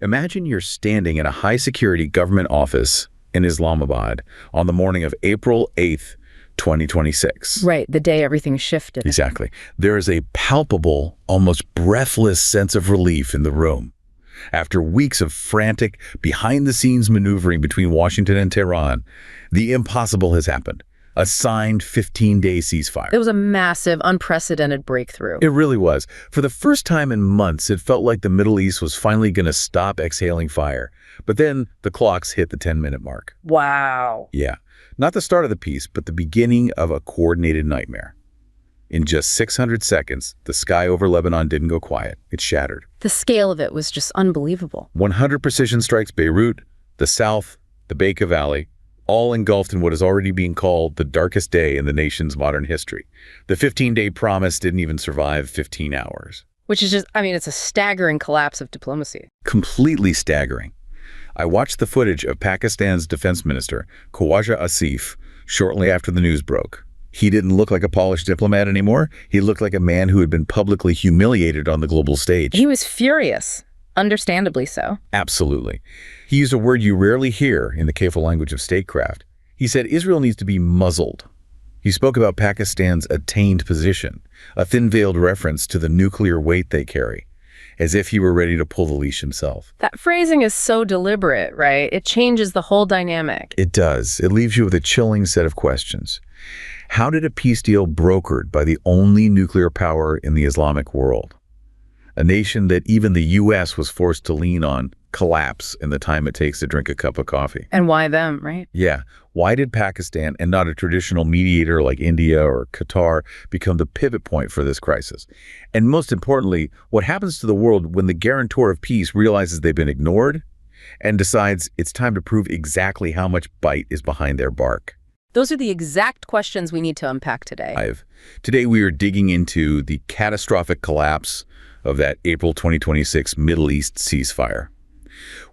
Imagine you're standing in a high-security government office in Islamabad on the morning of April 8th, 2026. Right, the day everything shifted. Exactly. There is a palpable, almost breathless sense of relief in the room. After weeks of frantic, behind-the-scenes maneuvering between Washington and Tehran, the impossible has happened. A signed 15-day ceasefire. It was a massive, unprecedented breakthrough. It really was. For the first time in months, it felt like the Middle East was finally going to stop exhaling fire. But then the clocks hit the 10-minute mark. Wow. Yeah. Not the start of the peace, but the beginning of a coordinated nightmare. In just 600 seconds, the sky over Lebanon didn't go quiet. It shattered. The scale of it was just unbelievable. 100 precision strikes Beirut, the south, the Bekaa Valley, all engulfed in what is already being called the darkest day in the nation's modern history. The 15-day promise didn't even survive 15 hours. Which is just, it's a staggering collapse of diplomacy. Completely staggering. I watched the footage of Pakistan's defense minister, Khawaja Asif, shortly after the news broke. He didn't look like a polished diplomat anymore. He looked like a man who had been publicly humiliated on the global stage. He was furious. Understandably so. Absolutely. He used a word you rarely hear in the careful language of statecraft. He said Israel needs to be muzzled. He spoke about Pakistan's attained position, a thin-veiled reference to the nuclear weight they carry, as if he were ready to pull the leash himself. That phrasing is so deliberate, right? It changes the whole dynamic. It does. It leaves you with a chilling set of questions. How did a peace deal brokered by the only nuclear power in the Islamic world, a nation that even the U.S. was forced to lean on, collapse in the time it takes to drink a cup of coffee? And why them, right? Yeah. Why did Pakistan, and not a traditional mediator like India or Qatar, become the pivot point for this crisis? And most importantly, what happens to the world when the guarantor of peace realizes they've been ignored and decides it's time to prove exactly how much bite is behind their bark? Those are the exact questions we need to unpack today. Today we are digging into the catastrophic collapse of that April 2026 Middle East ceasefire.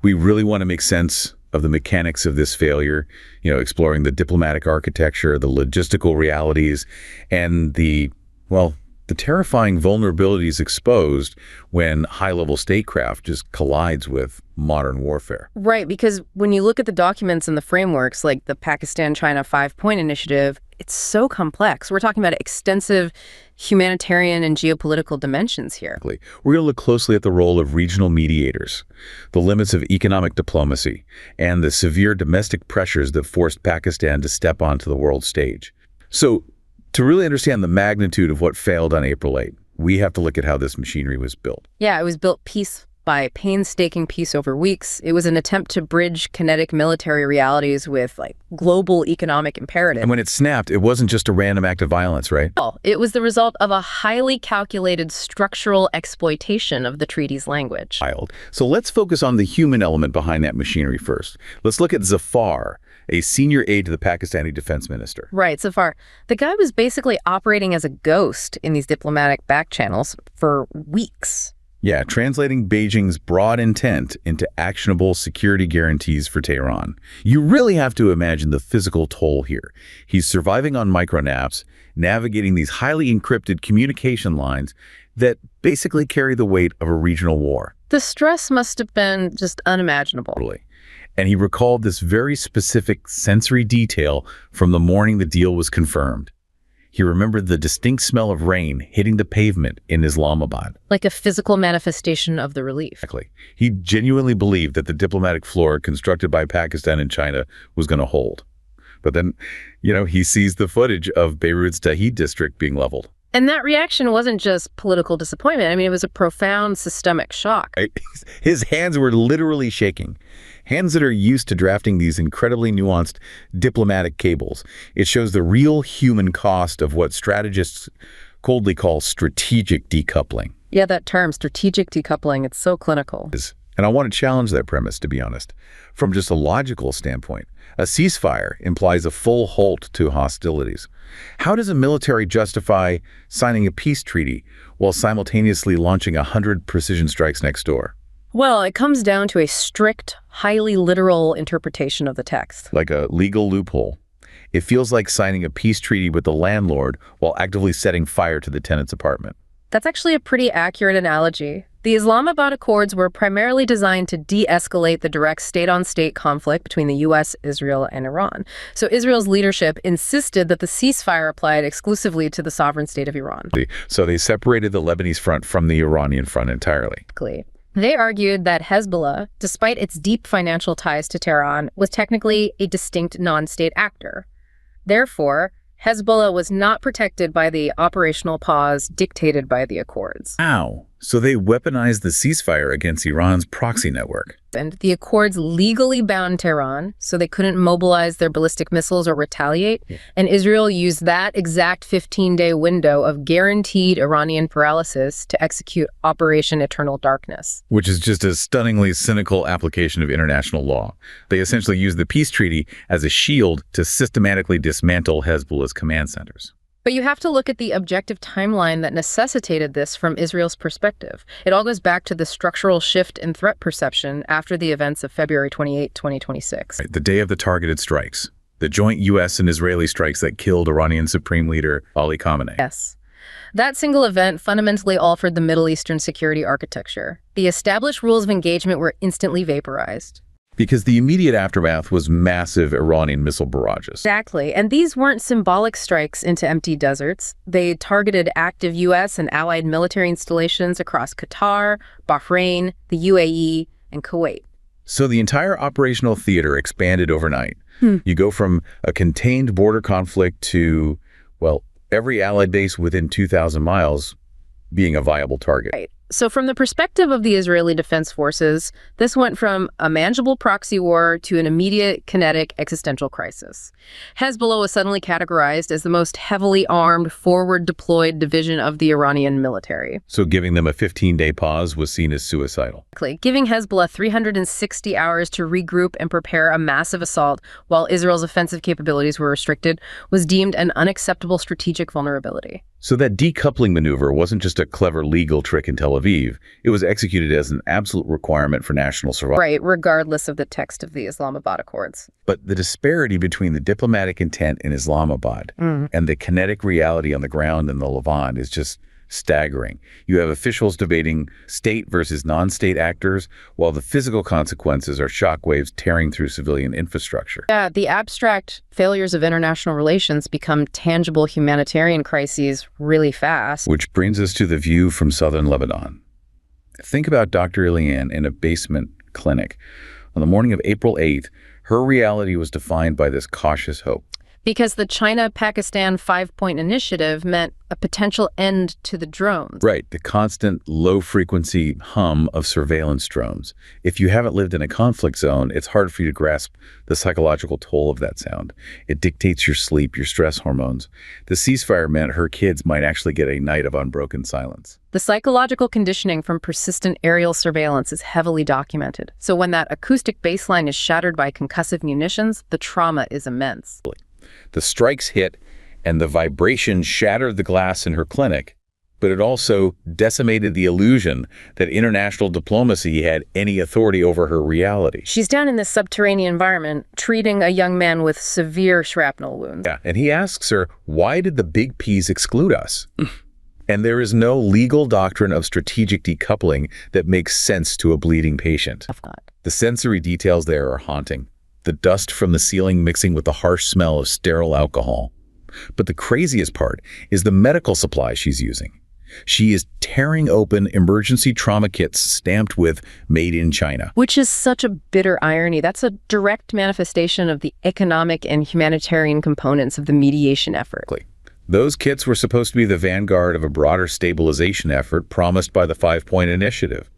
We really want to make sense of the mechanics of this failure, exploring the diplomatic architecture, the logistical realities, and the terrifying vulnerabilities exposed when high-level statecraft just collides with modern warfare. Right, because when you look at the documents and the frameworks, like the Pakistan-China 5-point initiative, it's so complex. We're talking about extensive humanitarian and geopolitical dimensions here. We're going to look closely at the role of regional mediators, the limits of economic diplomacy, and the severe domestic pressures that forced Pakistan to step onto the world stage. So, to really understand the magnitude of what failed on April 8th, we have to look at how this machinery was built. Yeah, it was built piece by painstaking piece over weeks. It was an attempt to bridge kinetic military realities with global economic imperative. And when it snapped, it wasn't just a random act of violence, right? Oh, it was the result of a highly calculated structural exploitation of the treaty's language. So let's focus on the human element behind that machinery first. Let's look at Zafar, a senior aide to the Pakistani defense minister. Right, Zafar. The guy was basically operating as a ghost in these diplomatic back channels for weeks. Yeah, translating Beijing's broad intent into actionable security guarantees for Tehran. You really have to imagine the physical toll here. He's surviving on micronaps, navigating these highly encrypted communication lines that basically carry the weight of a regional war. The stress must have been just unimaginable. Totally. And he recalled this very specific sensory detail from the morning the deal was confirmed. He remembered the distinct smell of rain hitting the pavement in Islamabad. Like a physical manifestation of the relief. Exactly. He genuinely believed that the diplomatic floor constructed by Pakistan and China was going to hold. But then, he sees the footage of Beirut's Tahrir district being leveled. And that reaction wasn't just political disappointment. It was a profound systemic shock. His hands were literally shaking. Hands that are used to drafting these incredibly nuanced diplomatic cables. It shows the real human cost of what strategists coldly call strategic decoupling. Yeah, that term, strategic decoupling, it's so clinical. And I want to challenge that premise, to be honest. From just a logical standpoint, a ceasefire implies a full halt to hostilities. How does a military justify signing a peace treaty while simultaneously launching 100 precision strikes next door? Well, it comes down to a strict, highly literal interpretation of the text. Like a legal loophole. It feels like signing a peace treaty with the landlord while actively setting fire to the tenant's apartment. That's actually a pretty accurate analogy. The Islamabad Accords were primarily designed to de-escalate the direct state-on-state conflict between the U.S., Israel, and Iran. So Israel's leadership insisted that the ceasefire applied exclusively to the sovereign state of Iran. So they separated the Lebanese front from the Iranian front entirely. They argued that Hezbollah, despite its deep financial ties to Tehran, was technically a distinct non-state actor. Therefore, Hezbollah was not protected by the operational pause dictated by the Accords. Wow. So they weaponized the ceasefire against Iran's proxy network. And the Accords legally bound Tehran, so they couldn't mobilize their ballistic missiles or retaliate. And Israel used that exact 15-day window of guaranteed Iranian paralysis to execute Operation Eternal Darkness. Which is just a stunningly cynical application of international law. They essentially used the peace treaty as a shield to systematically dismantle Hezbollah's command centers. But you have to look at the objective timeline that necessitated this from Israel's perspective. It all goes back to the structural shift in threat perception after the events of February 28, 2026. The day of the targeted strikes. The joint U.S. and Israeli strikes that killed Iranian Supreme Leader Ali Khamenei. Yes. That single event fundamentally altered the Middle Eastern security architecture. The established rules of engagement were instantly vaporized. Because the immediate aftermath was massive Iranian missile barrages. Exactly. And these weren't symbolic strikes into empty deserts. They targeted active U.S. and allied military installations across Qatar, Bahrain, the UAE, and Kuwait. So the entire operational theater expanded overnight. You go from a contained border conflict to, well, every allied base within 2,000 miles being a viable target. Right. So from the perspective of the Israeli Defense Forces, this went from a manageable proxy war to an immediate, kinetic, existential crisis. Hezbollah was suddenly categorized as the most heavily armed, forward-deployed division of the Iranian military. So giving them a 15-day pause was seen as suicidal. Giving Hezbollah 360 hours to regroup and prepare a massive assault while Israel's offensive capabilities were restricted was deemed an unacceptable strategic vulnerability. So that decoupling maneuver wasn't just a clever legal trick in Tel Aviv. It was executed as an absolute requirement for national survival. Right, regardless of the text of the Islamabad Accords. But the disparity between the diplomatic intent in Islamabad and the kinetic reality on the ground in the Levant is just staggering. You have officials debating state versus non-state actors, while the physical consequences are shockwaves tearing through civilian infrastructure. Yeah, the abstract failures of international relations become tangible humanitarian crises really fast. Which brings us to the view from southern Lebanon. Think about Dr. Eliane in a basement clinic. On the morning of April 8th, her reality was defined by this cautious hope. Because the China-Pakistan 5-point initiative meant a potential end to the drones. Right, the constant low-frequency hum of surveillance drones. If you haven't lived in a conflict zone, it's hard for you to grasp the psychological toll of that sound. It dictates your sleep, your stress hormones. The ceasefire meant her kids might actually get a night of unbroken silence. The psychological conditioning from persistent aerial surveillance is heavily documented. So when that acoustic baseline is shattered by concussive munitions, the trauma is immense. The strikes hit, and the vibration shattered the glass in her clinic, but it also decimated the illusion that international diplomacy had any authority over her reality. She's down in this subterranean environment, treating a young man with severe shrapnel wounds. Yeah, and he asks her, why did the big P's exclude us? And there is no legal doctrine of strategic decoupling that makes sense to a bleeding patient. The sensory details there are haunting. The dust from the ceiling mixing with the harsh smell of sterile alcohol. But the craziest part is the medical supply she's using. She is tearing open emergency trauma kits stamped with "Made in China." Which is such a bitter irony. That's a direct manifestation of the economic and humanitarian components of the mediation effort. Those kits were supposed to be the vanguard of a broader stabilization effort promised by the 5-point initiative.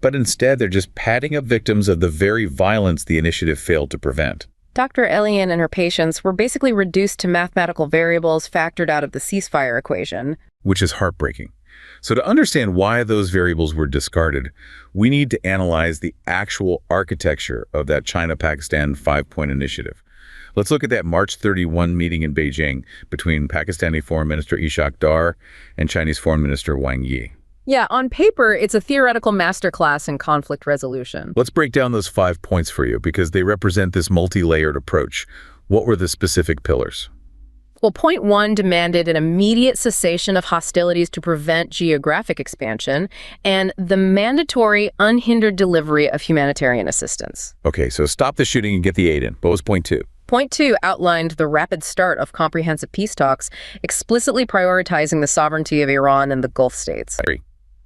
But instead, they're just padding up victims of the very violence the initiative failed to prevent. Dr. Eliane and her patients were basically reduced to mathematical variables factored out of the ceasefire equation. Which is heartbreaking. So to understand why those variables were discarded, we need to analyze the actual architecture of that China-Pakistan 5-point initiative. Let's look at that March 31 meeting in Beijing between Pakistani Foreign Minister Ishaq Dar and Chinese Foreign Minister Wang Yi. Yeah, on paper, it's a theoretical masterclass in conflict resolution. Let's break down those 5 points for you because they represent this multi-layered approach. What were the specific pillars? Well, point one demanded an immediate cessation of hostilities to prevent geographic expansion and the mandatory unhindered delivery of humanitarian assistance. Okay, so stop the shooting and get the aid in. What was point two? Point two outlined the rapid start of comprehensive peace talks, explicitly prioritizing the sovereignty of Iran and the Gulf states. I agree.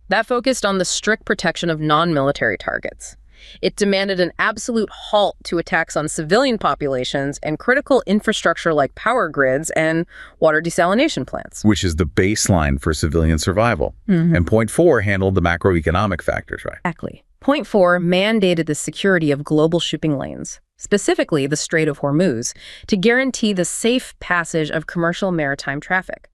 That focused on the strict protection of non-military targets. It demanded an absolute halt to attacks on civilian populations and critical infrastructure like power grids and water desalination plants. Which is the baseline for civilian survival. And point four handled the macroeconomic factors, right? Exactly. Point four mandated the security of global shipping lanes, specifically the Strait of Hormuz, to guarantee the safe passage of commercial maritime traffic.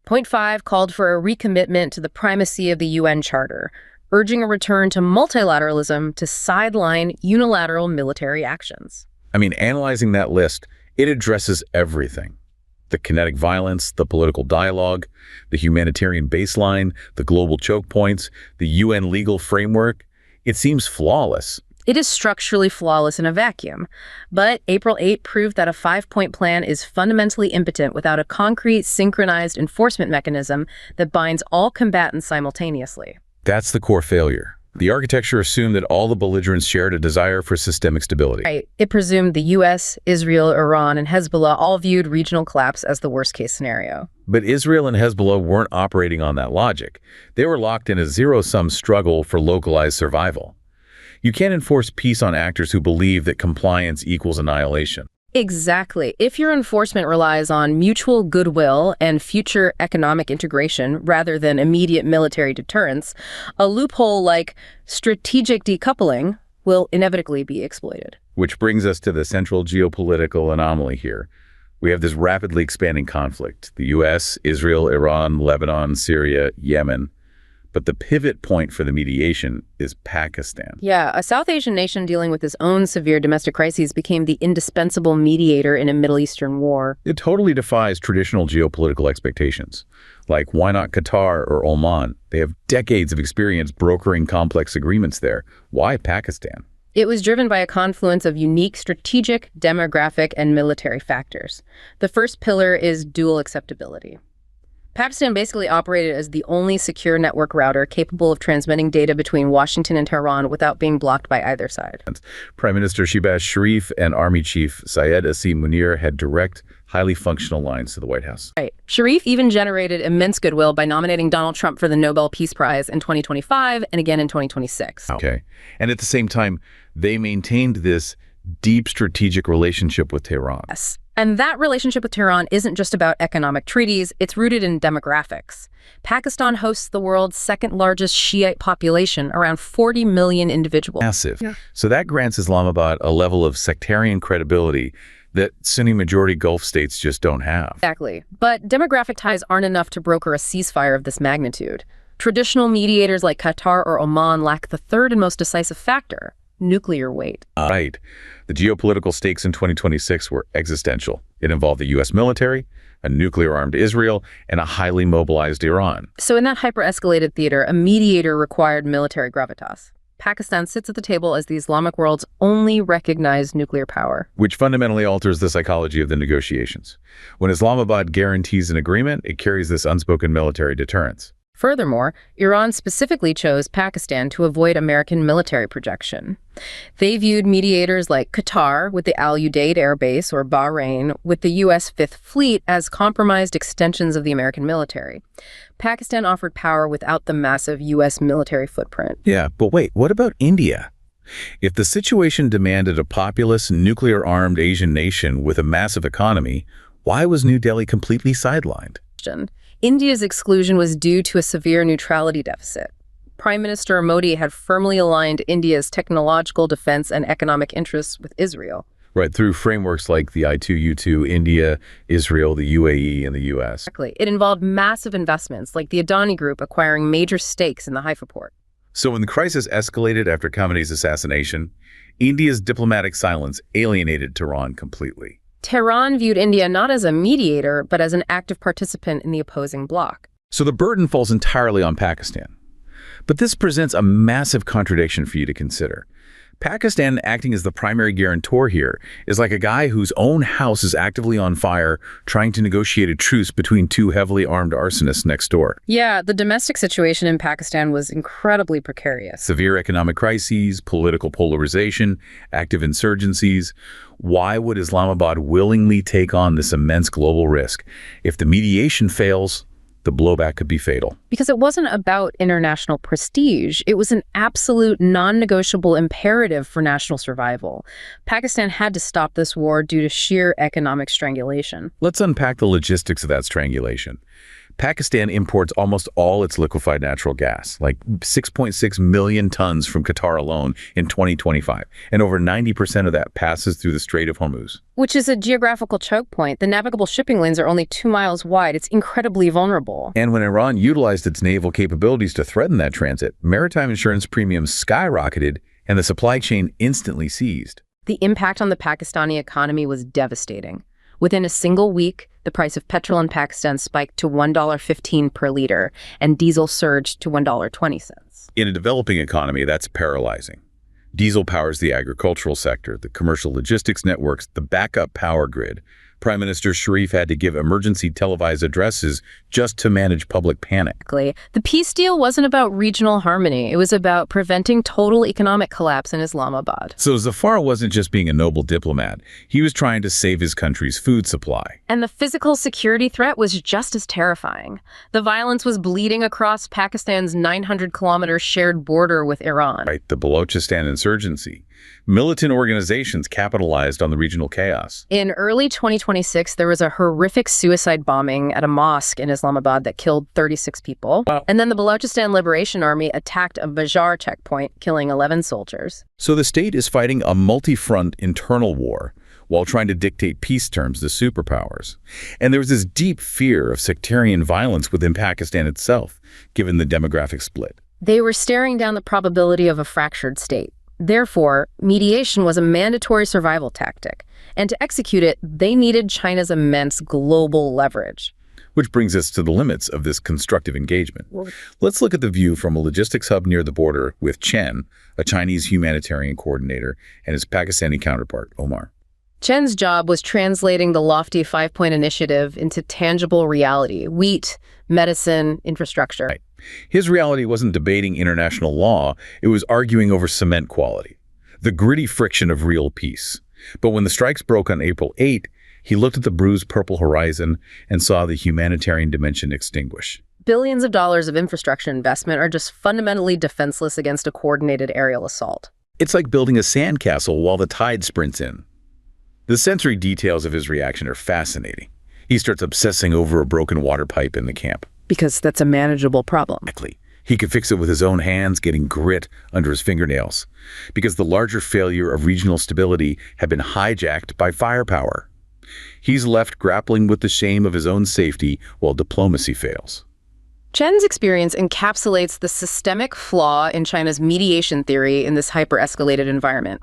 Point five called for a recommitment to the primacy of the UN Charter, urging a return to multilateralism to sideline unilateral military actions. I mean, analyzing that list, it addresses everything. The kinetic violence, the political dialogue, the humanitarian baseline, the global choke points, the UN legal framework. It seems flawless. It is structurally flawless in a vacuum, but April 8 proved that a five-point plan is fundamentally impotent without a concrete, synchronized enforcement mechanism that binds all combatants simultaneously. That's the core failure. The architecture assumed that all the belligerents shared a desire for systemic stability. Right. It presumed the U.S., Israel, Iran, and Hezbollah all viewed regional collapse as the worst-case scenario. But Israel and Hezbollah weren't operating on that logic. They were locked in a zero-sum struggle for localized survival. You can't enforce peace on actors who believe that compliance equals annihilation. Exactly. If your enforcement relies on mutual goodwill and future economic integration rather than immediate military deterrence, a loophole like strategic decoupling will inevitably be exploited. Which brings us to the central geopolitical anomaly here. We have this rapidly expanding conflict: the U.S., Israel, Iran, Lebanon, Syria, Yemen. But the pivot point for the mediation is Pakistan. Yeah, a South Asian nation dealing with its own severe domestic crises became the indispensable mediator in a Middle Eastern war. It totally defies traditional geopolitical expectations. Like, why not Qatar or Oman? They have decades of experience brokering complex agreements there. Why Pakistan? It was driven by a confluence of unique strategic, demographic, and military factors. The first pillar is dual acceptability. Pakistan basically operated as the only secure network router capable of transmitting data between Washington and Tehran without being blocked by either side. Prime Minister Shehbaz Sharif and Army Chief Syed Asim Munir had direct, highly functional lines to the White House. Right. Sharif even generated immense goodwill by nominating Donald Trump for the Nobel Peace Prize in 2025 and again in 2026. Okay. And at the same time, they maintained this deep strategic relationship with Tehran. Yes. And that relationship with Tehran isn't just about economic treaties, it's rooted in demographics. Pakistan hosts the world's second largest Shiite population, around 40 million individuals. Massive. Yeah. So that grants Islamabad a level of sectarian credibility that Sunni-majority Gulf states just don't have. Exactly. But demographic ties aren't enough to broker a ceasefire of this magnitude. Traditional mediators like Qatar or Oman lack the third and most decisive factor: nuclear weight. Right. The geopolitical stakes in 2026 were existential. It involved the U.S. military, a nuclear-armed Israel, and a highly mobilized Iran. So in that hyper-escalated theater, a mediator required military gravitas. Pakistan sits at the table as the Islamic world's only recognized nuclear power. Which fundamentally alters the psychology of the negotiations. When Islamabad guarantees an agreement, it carries this unspoken military deterrence. Furthermore, Iran specifically chose Pakistan to avoid American military projection. They viewed mediators like Qatar with the Al Udeid Air Base or Bahrain with the U.S. Fifth Fleet as compromised extensions of the American military. Pakistan offered power without the massive U.S. military footprint. Yeah, but wait, what about India? If the situation demanded a populous, nuclear-armed Asian nation with a massive economy, why was New Delhi completely sidelined? India's exclusion was due to a severe neutrality deficit. Prime Minister Modi had firmly aligned India's technological, defense, and economic interests with Israel. Right, through frameworks like the I2U2, India, Israel, the UAE, and the U.S. Exactly. It involved massive investments, like the Adani Group acquiring major stakes in the Haifa port. So when the crisis escalated after Khamenei's assassination, India's diplomatic silence alienated Tehran completely. Tehran viewed India not as a mediator, but as an active participant in the opposing bloc. So the burden falls entirely on Pakistan. But this presents a massive contradiction for you to consider. Pakistan acting as the primary guarantor here is like a guy whose own house is actively on fire trying to negotiate a truce between two heavily armed arsonists next door. Yeah, the domestic situation in Pakistan was incredibly precarious. Severe economic crises, political polarization, active insurgencies. Why would Islamabad willingly take on this immense global risk? If the mediation fails, the blowback could be fatal. Because it wasn't about international prestige. It was an absolute non-negotiable imperative for national survival. Pakistan had to stop this war due to sheer economic strangulation. Let's unpack the logistics of that strangulation. Pakistan imports almost all its liquefied natural gas, like 6.6 million tons from Qatar alone in 2025, and over 90% of that passes through the Strait of Hormuz. Which is a geographical choke point. The navigable shipping lanes are only 2 miles wide. It's incredibly vulnerable. And when Iran utilized its naval capabilities to threaten that transit, maritime insurance premiums skyrocketed and the supply chain instantly seized. The impact on the Pakistani economy was devastating. Within a single week, the price of petrol in Pakistan spiked to $1.15 per liter, and diesel surged to $1.20. In a developing economy, that's paralyzing. Diesel powers the agricultural sector, the commercial logistics networks, the backup power grid. Prime Minister Sharif had to give emergency televised addresses just to manage public panic. The peace deal wasn't about regional harmony. It was about preventing total economic collapse in Islamabad. So Zafar wasn't just being a noble diplomat. He was trying to save his country's food supply. And the physical security threat was just as terrifying. The violence was bleeding across Pakistan's 900-kilometer shared border with Iran. Right, the Balochistan insurgency. Militant organizations capitalized on the regional chaos. In early 2026, there was a horrific suicide bombing at a mosque in Islamabad that killed 36 people. Wow. And then the Balochistan Liberation Army attacked a Bajar checkpoint, killing 11 soldiers. So the state is fighting a multi-front internal war while trying to dictate peace terms to superpowers. And there was this deep fear of sectarian violence within Pakistan itself, given the demographic split. They were staring down the probability of a fractured state. Therefore, mediation was a mandatory survival tactic, and to execute it, they needed China's immense global leverage. Which brings us to the limits of this constructive engagement. Let's look at the view from a logistics hub near the border with Chen, a Chinese humanitarian coordinator, and his Pakistani counterpart, Omar. Chen's job was translating the lofty 5-point initiative into tangible reality: wheat, medicine, infrastructure. Right. His reality wasn't debating international law, it was arguing over cement quality, the gritty friction of real peace. But when the strikes broke on April 8, he looked at the bruised purple horizon and saw the humanitarian dimension extinguish. Billions of dollars of infrastructure investment are just fundamentally defenseless against a coordinated aerial assault. It's like building a sandcastle while the tide sprints in. The sensory details of his reaction are fascinating. He starts obsessing over a broken water pipe in the camp. Because that's a manageable problem. Exactly. He could fix it with his own hands, getting grit under his fingernails. Because the larger failure of regional stability had been hijacked by firepower. He's left grappling with the shame of his own safety while diplomacy fails. Chen's experience encapsulates the systemic flaw in China's mediation theory in this hyper-escalated environment.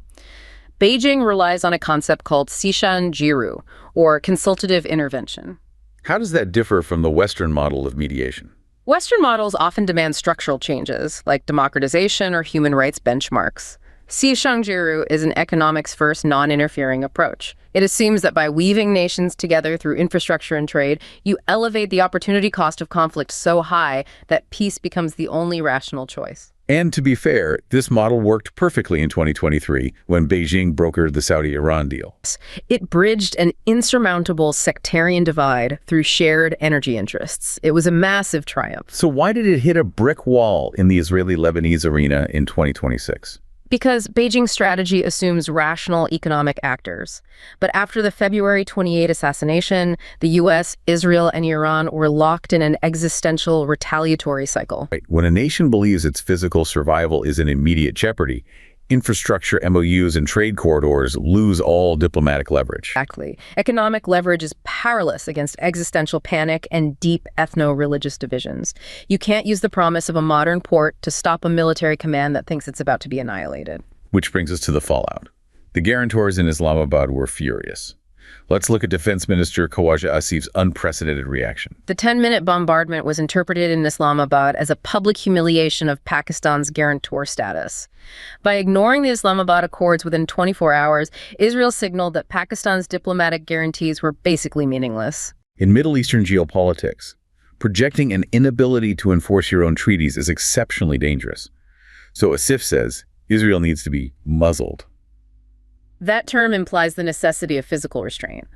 Beijing relies on a concept called Jiru, or consultative intervention. How does that differ from the Western model of mediation? Western models often demand structural changes, like democratization or human rights benchmarks. Jiru is an economics-first, non-interfering approach. It assumes that by weaving nations together through infrastructure and trade, you elevate the opportunity cost of conflict so high that peace becomes the only rational choice. And to be fair, this model worked perfectly in 2023 when Beijing brokered the Saudi-Iran deal. It bridged an insurmountable sectarian divide through shared energy interests. It was a massive triumph. So why did it hit a brick wall in the Israeli-Lebanese arena in 2026? Because Beijing's strategy assumes rational economic actors. But after the February 28 assassination, the U.S., Israel, and Iran were locked in an existential retaliatory cycle. Right. When a nation believes its physical survival is in immediate jeopardy, infrastructure MOUs and trade corridors lose all diplomatic leverage. Exactly. Economic leverage is powerless against existential panic and deep ethno-religious divisions. You can't use the promise of a modern port to stop a military command that thinks it's about to be annihilated. Which brings us to the fallout. The guarantors in Islamabad were furious. Let's look at Defense Minister Khawaja Asif's unprecedented reaction. The 10-minute bombardment was interpreted in Islamabad as a public humiliation of Pakistan's guarantor status. By ignoring the Islamabad Accords within 24 hours, Israel signaled that Pakistan's diplomatic guarantees were basically meaningless. In Middle Eastern geopolitics, projecting an inability to enforce your own treaties is exceptionally dangerous. So Asif says Israel needs to be muzzled. That term implies the necessity of physical restraint.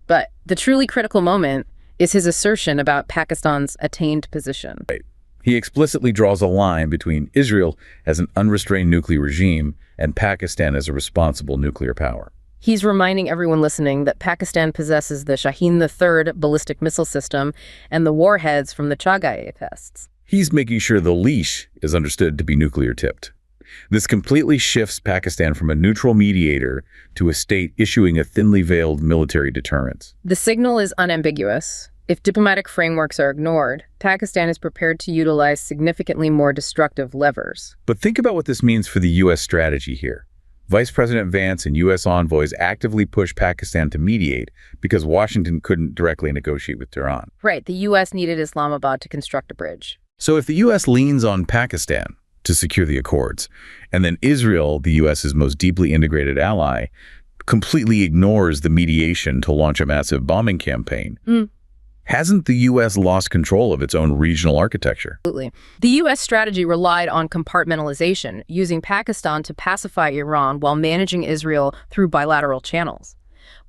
But the truly critical moment is his assertion about Pakistan's attained position. Right. He explicitly draws a line between Israel as an unrestrained nuclear regime and Pakistan as a responsible nuclear power. He's reminding everyone listening that Pakistan possesses the Shaheen III ballistic missile system and the warheads from the Chagai tests. He's making sure the leash is understood to be nuclear-tipped. This completely shifts Pakistan from a neutral mediator to a state issuing a thinly veiled military deterrence. The signal is unambiguous. If diplomatic frameworks are ignored, Pakistan is prepared to utilize significantly more destructive levers. But think about what this means for the U.S. strategy here. Vice President Vance and U.S. envoys actively pushed Pakistan to mediate because Washington couldn't directly negotiate with Tehran. Right, the U.S. needed Islamabad to construct a bridge. So if the U.S. leans on Pakistan to secure the accords, and then Israel, the U.S.'s most deeply integrated ally, completely ignores the mediation to launch a massive bombing campaign, hasn't the U.S. lost control of its own regional architecture? Absolutely. The U.S. strategy relied on compartmentalization, using Pakistan to pacify Iran while managing Israel through bilateral channels.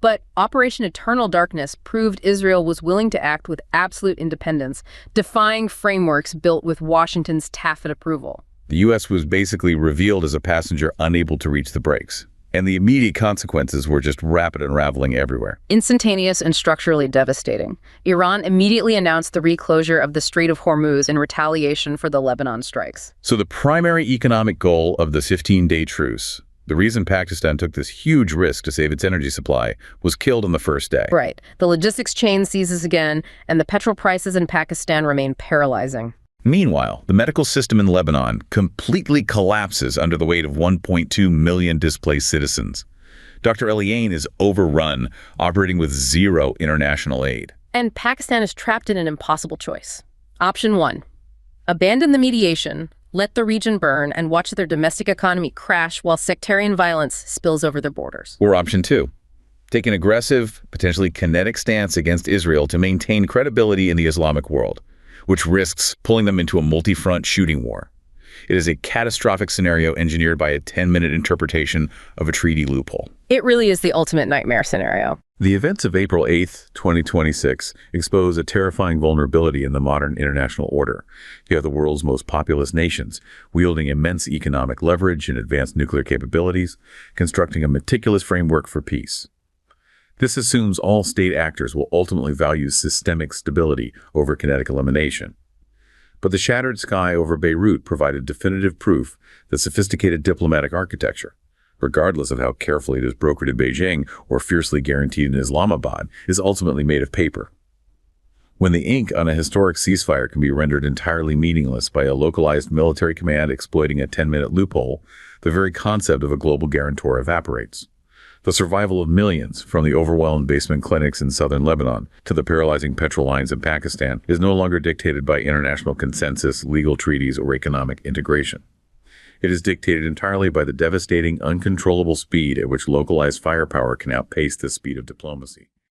But Operation Eternal Darkness proved Israel was willing to act with absolute independence, defying frameworks built with Washington's tacit approval. The U.S. was basically revealed as a passenger unable to reach the brakes, and the immediate consequences were just rapid unraveling everywhere. Instantaneous and structurally devastating. Iran immediately announced the reclosure of the Strait of Hormuz in retaliation for the Lebanon strikes. So the primary economic goal of the 15-day truce, the reason Pakistan took this huge risk to save its energy supply, was killed on the first day. Right. The logistics chain seizes again, and the petrol prices in Pakistan remain paralyzing. Meanwhile, the medical system in Lebanon completely collapses under the weight of 1.2 million displaced citizens. Dr. Eliane is overrun, operating with zero international aid. And Pakistan is trapped in an impossible choice. Option 1. Abandon the mediation, let the region burn, and watch their domestic economy crash while sectarian violence spills over their borders. Or Option 2. Take an aggressive, potentially kinetic stance against Israel to maintain credibility in the Islamic world, which risks pulling them into a multi-front shooting war. It is a catastrophic scenario engineered by a 10-minute interpretation of a treaty loophole. It really is the ultimate nightmare scenario. The events of April 8, 2026 expose a terrifying vulnerability in the modern international order. You have the world's most populous nations, wielding immense economic leverage and advanced nuclear capabilities, constructing a meticulous framework for peace. This assumes all state actors will ultimately value systemic stability over kinetic elimination. But the shattered sky over Beirut provided definitive proof that sophisticated diplomatic architecture, regardless of how carefully it is brokered in Beijing or fiercely guaranteed in Islamabad, is ultimately made of paper. When the ink on a historic ceasefire can be rendered entirely meaningless by a localized military command exploiting a 10-minute loophole, the very concept of a global guarantor evaporates. The survival of millions, from the overwhelmed basement clinics in southern Lebanon to the paralyzing petrol lines in Pakistan, is no longer dictated by international consensus, legal treaties, or economic integration. It is dictated entirely by the devastating, uncontrollable speed at which localized firepower can outpace the speed of diplomacy.